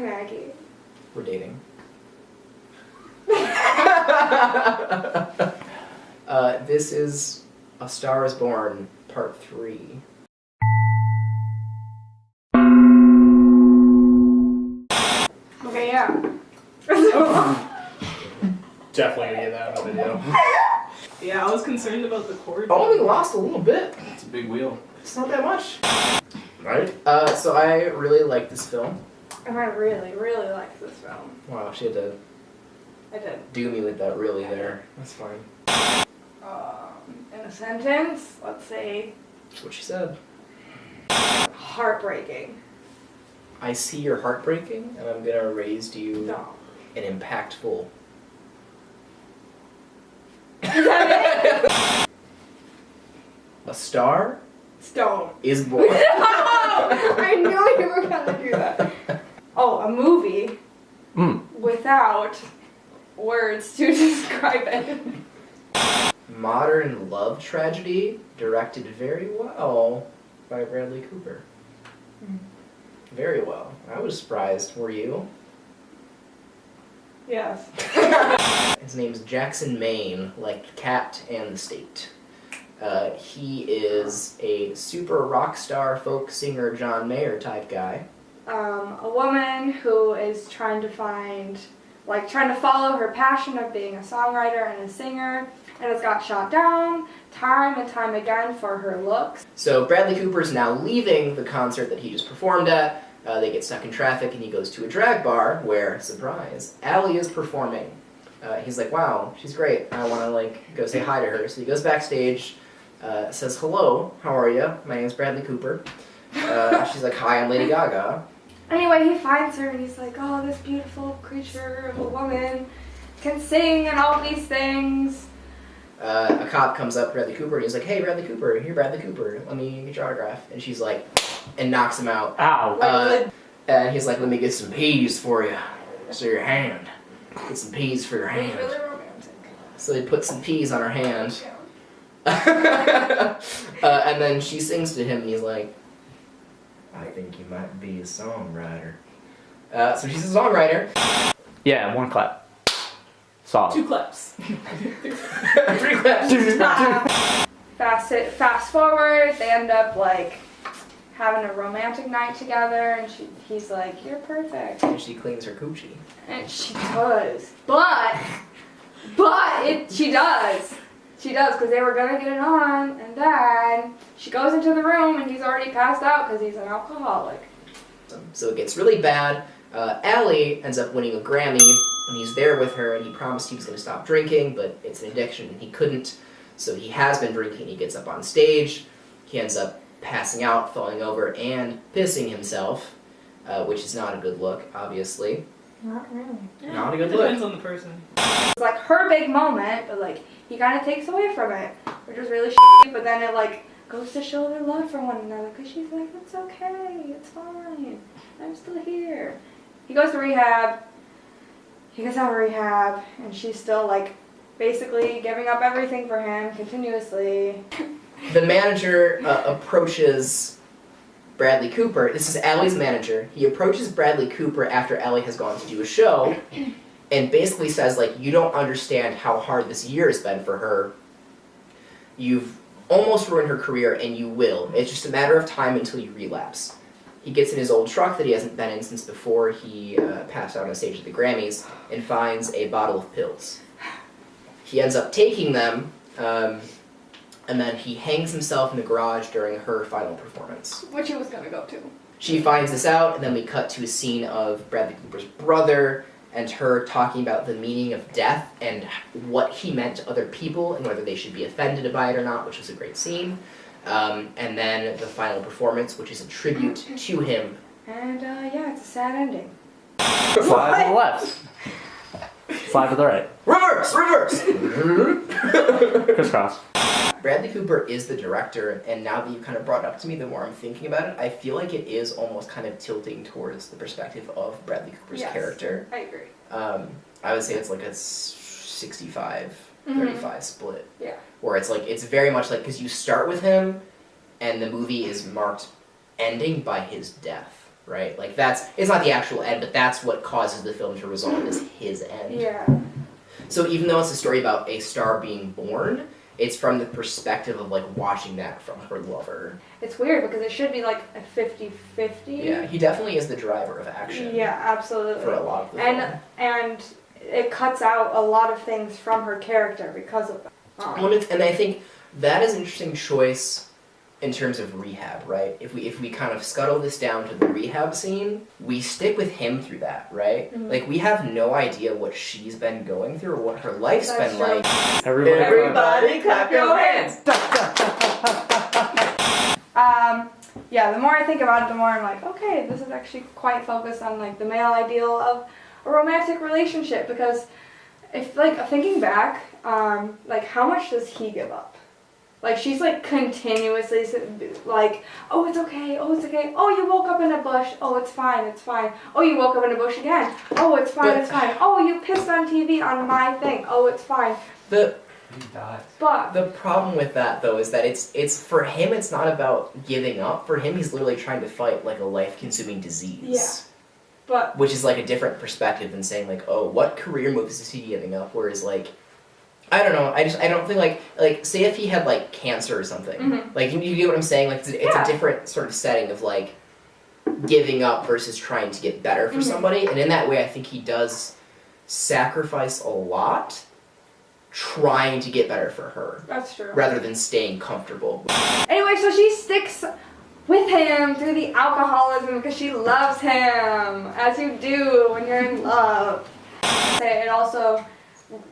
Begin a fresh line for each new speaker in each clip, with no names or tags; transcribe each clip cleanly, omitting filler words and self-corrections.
Maggie.
We're dating. This is A Star is Born, Part 3.
Okay, yeah.
Definitely gonna get that on the video.
Yeah, I was concerned about the cord.
Only lost a little bit.
It's a big wheel.
It's not that much.
Right?
So I really like this film.
And I really, really like this film.
Wow, she had to
I did.
do me with that really there. That's fine.
In a sentence, let's say
That's what she said.
heartbreaking.
I see your heart breaking, and I'm gonna raise to you
No.
an impactful.
Is that
A Star
it? Stone.
is Born.
I knew you were gonna do that. Oh, a movie without words to describe it.
Modern love tragedy, directed very well by Bradley Cooper. Very well. I was surprised. Were you?
Yes.
His name's Jackson Maine, like Cat and the State. He is a super rock star, folk singer, John Mayer type guy.
A woman who is trying to follow her passion of being a songwriter and a singer, and has got shot down time and time again for her looks.
So Bradley Cooper's now leaving the concert that he just performed at. They get stuck in traffic and he goes to a drag bar where, surprise, Allie is performing. He's like, wow, she's great. I want to go say hi to her. So he goes backstage, says, hello, how are you? My name's Bradley Cooper. She's like, hi, I'm Lady Gaga.
Anyway, he finds her and he's like, oh, this beautiful creature of a woman can sing and all these things.
A cop comes up to Bradley Cooper and he's like, hey, Bradley Cooper, you're Bradley Cooper, let me get your autograph. And she's like, and knocks him out.
Ow.
And he's like, let me get some peas for you. So your hand. Get some peas for your hand.
Really romantic.
So they put some peas on her hand. And then she sings to him and he's like, I think you might be a songwriter. So she's a songwriter.
Yeah, one clap. Solid.
2 claps.
3 claps.
Fast forward, they end up having a romantic night together, and he's like, you're perfect.
And she cleans her coochie.
And she does. She does. She does, because they were going to get it on, and then she goes into the room, and he's already passed out because he's an alcoholic.
So it gets really bad. Allie ends up winning a Grammy, and he's there with her, and he promised he was going to stop drinking, but it's an addiction, and he couldn't. So he has been drinking. He gets up on stage. He ends up passing out, falling over, and pissing himself, which is not a good look, obviously.
Not really.
Not a good
Depends
look.
on the person.
It's her big moment, but he kind of takes away from it, which is really shitty, but then it goes to show their love for one another, because she's like, it's okay, it's fine, I'm still here. He goes to rehab, he gets out of rehab, and she's still basically giving up everything for him continuously.
The manager approaches Bradley Cooper. This is Allie's manager. He approaches Bradley Cooper after Allie has gone to do a show and basically says, you don't understand how hard this year has been for her. You've almost ruined her career, and you will. It's just a matter of time until you relapse. He gets in his old truck that he hasn't been in since before he passed out on stage at the Grammys and finds a bottle of pills. He ends up taking them, and then he hangs himself in the garage during her final performance.
Which he was going to go to.
She finds this out, and then we cut to a scene of Bradley Cooper's brother and her talking about the meaning of death and what he meant to other people and whether they should be offended by it or not, which was a great scene. And then the final performance, which is a tribute to him.
And yeah, it's a sad ending.
Slide to the left. Slide to the right.
Reverse! Reverse!
Crisscross.
Bradley Cooper is the director, and now that you've kind of brought it up to me, the more I'm thinking about it, I feel like it is almost kind of tilting towards the perspective of Bradley Cooper's character.
I agree.
I would say it's a 65-35 split.
Yeah.
Where it's very much because you start with him, and the movie is marked ending by his death. right? Like it's not the actual end, but that's what causes the film to resolve as his end.
Yeah.
So even though it's a story about a star being born, it's from the perspective of like watching that from her lover.
It's weird because it should be like a 50-50.
Yeah, he definitely is the driver of action.
Yeah, absolutely.
For a lot of the film.
And it cuts out a lot of things from her character because of that.
And I think that is an interesting choice in terms of rehab, right? If we kind of scuttle this down to the rehab scene, we stick with him through that, right?
Mhm.
Like we have no idea what she's been going through or what her life's
That's
been
true.
like.
Everybody
clap your hands!
Yeah, the more I think about it, the more I'm like, okay, this is actually quite focused on like the male ideal of a romantic relationship, because if like thinking back, like how much does he give up? Like she's like continuously like, oh it's okay, oh it's okay, oh you woke up in a bush, oh it's fine, oh you woke up in a bush again, oh it's fine, it's fine, oh you pissed on TV on my thing, oh it's fine. But
The problem with that though is that it's for him it's not about giving up. For him he's literally trying to fight like a life-consuming disease.
Yeah. But
which is like a different perspective than saying like, oh, what career moves is he giving up? Whereas like, I don't know. I don't think like say if he had like cancer or something.
Mhm.
Like you get what I'm saying? Like it's
Yeah.
a different sort of setting of like giving up versus trying to get better for
Mhm.
somebody. And in that way, I think he does sacrifice a lot trying to get better for her
that's true.
rather than staying comfortable.
Anyway, so she sticks with him through the alcoholism because she loves him, as you do when you're in love. It also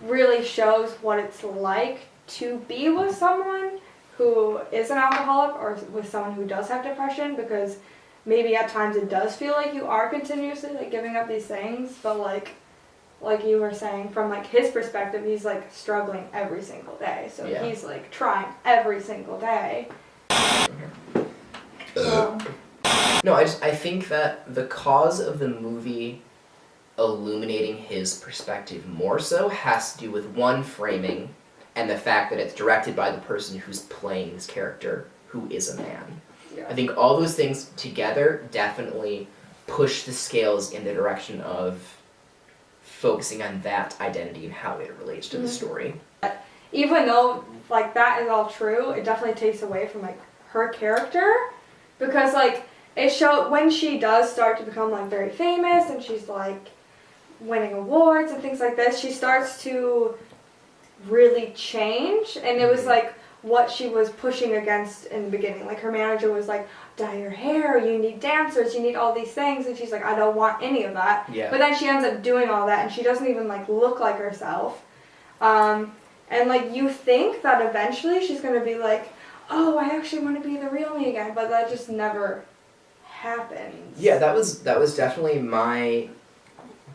really shows what it's like to be with someone who is an alcoholic or with someone who does have depression, because maybe at times it does feel like you are continuously like giving up these things, but like you were saying, from like his perspective, he's like struggling every single day, so
Yeah.
he's like trying every single day.
No, I think that the cause of the movie illuminating his perspective more so has to do with one, framing, and the fact that it's directed by the person who's playing this character, who is a man.
Yeah.
I think all those things together definitely push the scales in the direction of focusing on that identity and how it relates to the story.
Even though like that is all true, it definitely takes away from like her character, because like it showed when she does start to become like very famous and she's like winning awards and things like this, she starts to really change, and it was like what she was pushing against in the beginning. Like her manager was like, dye your hair, you need dancers, you need all these things, and she's like, I don't want any of that.
Yeah.
But then she ends up doing all that and she doesn't even like look like herself. And like you think that eventually she's gonna be like, oh, I actually want to be the real me again, but that just never happens.
Yeah, that was definitely my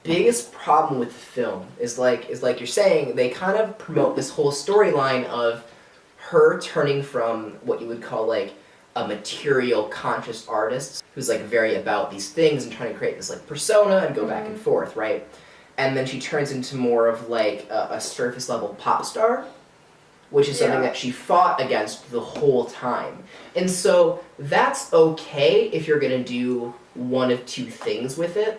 biggest problem with the film. Is like you're saying, they kind of promote this whole storyline of her turning from what you would call like a material conscious artist who's like very about these things and trying to create this like persona and go back and forth, right? And then she turns into more of like a surface level pop star, which is something
Yeah.
that she fought against the whole time. And so that's okay if you're gonna do one of two things with it,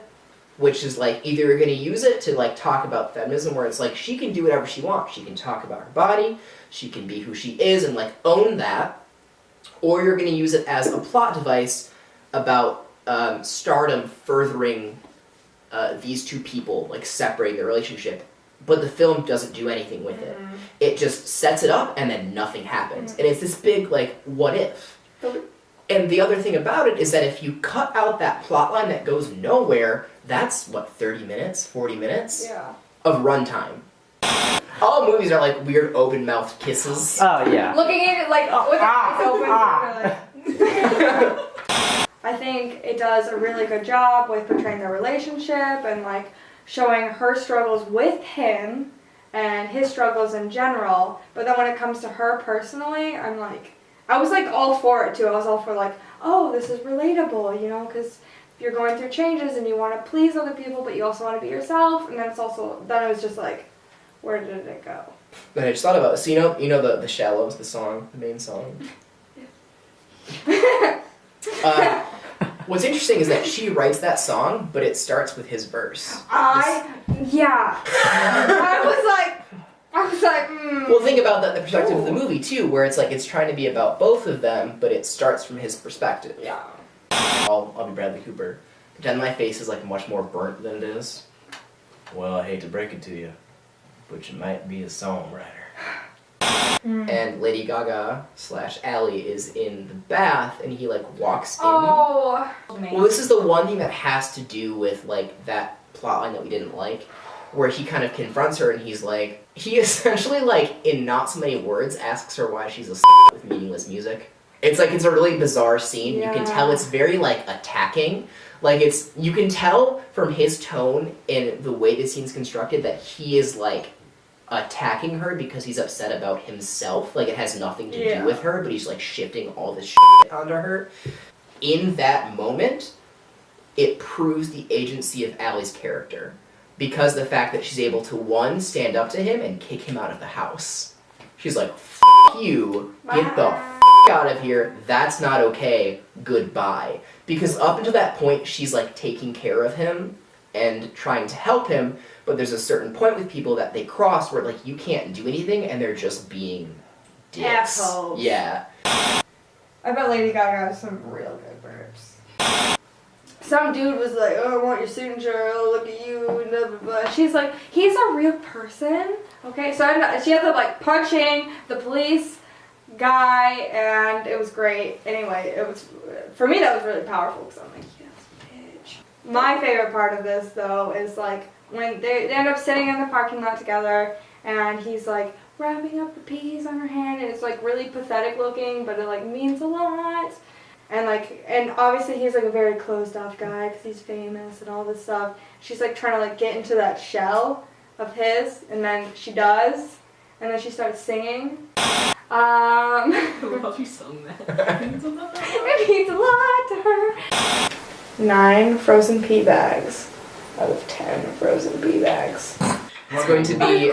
which is like either you're gonna use it to like talk about feminism, where it's like she can do whatever she wants. She can talk about her body, she can be who she is and like own that, or you're gonna use it as a plot device about stardom furthering these two people, like separating their relationship. But the film doesn't do anything with it. It just sets it up and then nothing happens. And it's this big, like, what if? And the other thing about it is that if you cut out that plot line that goes nowhere, that's, what, 30 minutes, 40 minutes
Yeah.
of runtime. All movies are like weird open-mouthed kisses.
Oh, yeah.
Looking at it like with eyes open. Like, I think it does a really good job with portraying their relationship and like showing her struggles with him and his struggles in general. But then when it comes to her personally, I'm like, I was like all for it too. I was all for like, oh, this is relatable, you know, because you're going through changes and you want to please other people, but you also want to be yourself. And then it's also, then it was just like, where did it go?
Then I just thought about it. So you know the Shallows, the song, the main song. What's interesting is that she writes that song, but it starts with his verse.
Yeah. I was like,
Well, think about that in the perspective of the movie, too, where it's like it's trying to be about both of them, but it starts from his perspective.
Yeah.
I'll be Bradley Cooper. Pretend my face is like much more burnt than it is. Well, I hate to break it to you, but you might be a songwriter. And Lady Gaga / Allie is in the bath, and he like walks in.
Oh.
Well, this is the one thing that has to do with like that plotline that we didn't like, where he kind of confronts her, and he's like, he essentially like in not so many words asks her why she's a with meaningless music. It's like it's a really bizarre scene.
Yeah.
You can tell it's very like attacking. Like you can tell from his tone and the way the scene's constructed that he is like attacking her because he's upset about himself. Like it has nothing to do with her, but he's like shifting all this shit onto her. In that moment, it proves the agency of Allie's character. Because the fact that she's able to, one, stand up to him and kick him out of the house. She's like, F you, get the F out of here, that's not okay, goodbye. Because up until that point, she's like taking care of him and trying to help him, but there's a certain point with people that they cross where like you can't do anything and they're just being dicks.
Assholes.
Yeah.
I bet Lady Gaga has some real good burps. Some dude was like, oh, I want your signature, oh, look at you, and blah, blah, blah. She's like, he's a real person, okay? So she ended up like punching the police guy, and it was great. Anyway, it was, for me that was really powerful, because I'm like, yes, bitch. My favorite part of this, though, is like, when they end up sitting in the parking lot together, and he's like, wrapping up the peas on her hand, and it's like really pathetic looking, but it like means a lot. And obviously he's like a very closed off guy because he's famous and all this stuff. She's like trying to like get into that shell of his, and then she does, and then she starts singing.
I love how she sung that. It means a lot.
It means a lot to her. 9 frozen pea bags out of 10 frozen pea bags.
It's going to be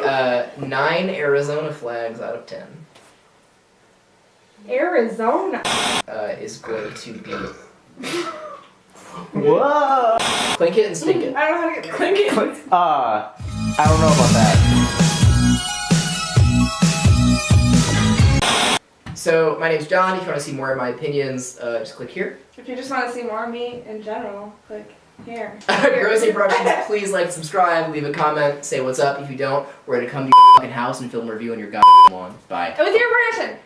9 Arizona flags out of 10.
Arizona.
Is going to be
Whoa!
clink it and stink it.
I don't know how to get
Clink it.
I don't know about that.
So my name's John. If you want to see more of my opinions, just click here.
If you just want to see more of me in general, click here.
Grozny Productions, please like, subscribe, leave a comment, say what's up. If you don't, we're gonna come to your fucking house and film a review on your goddamn lawn. Bye.
With your permission.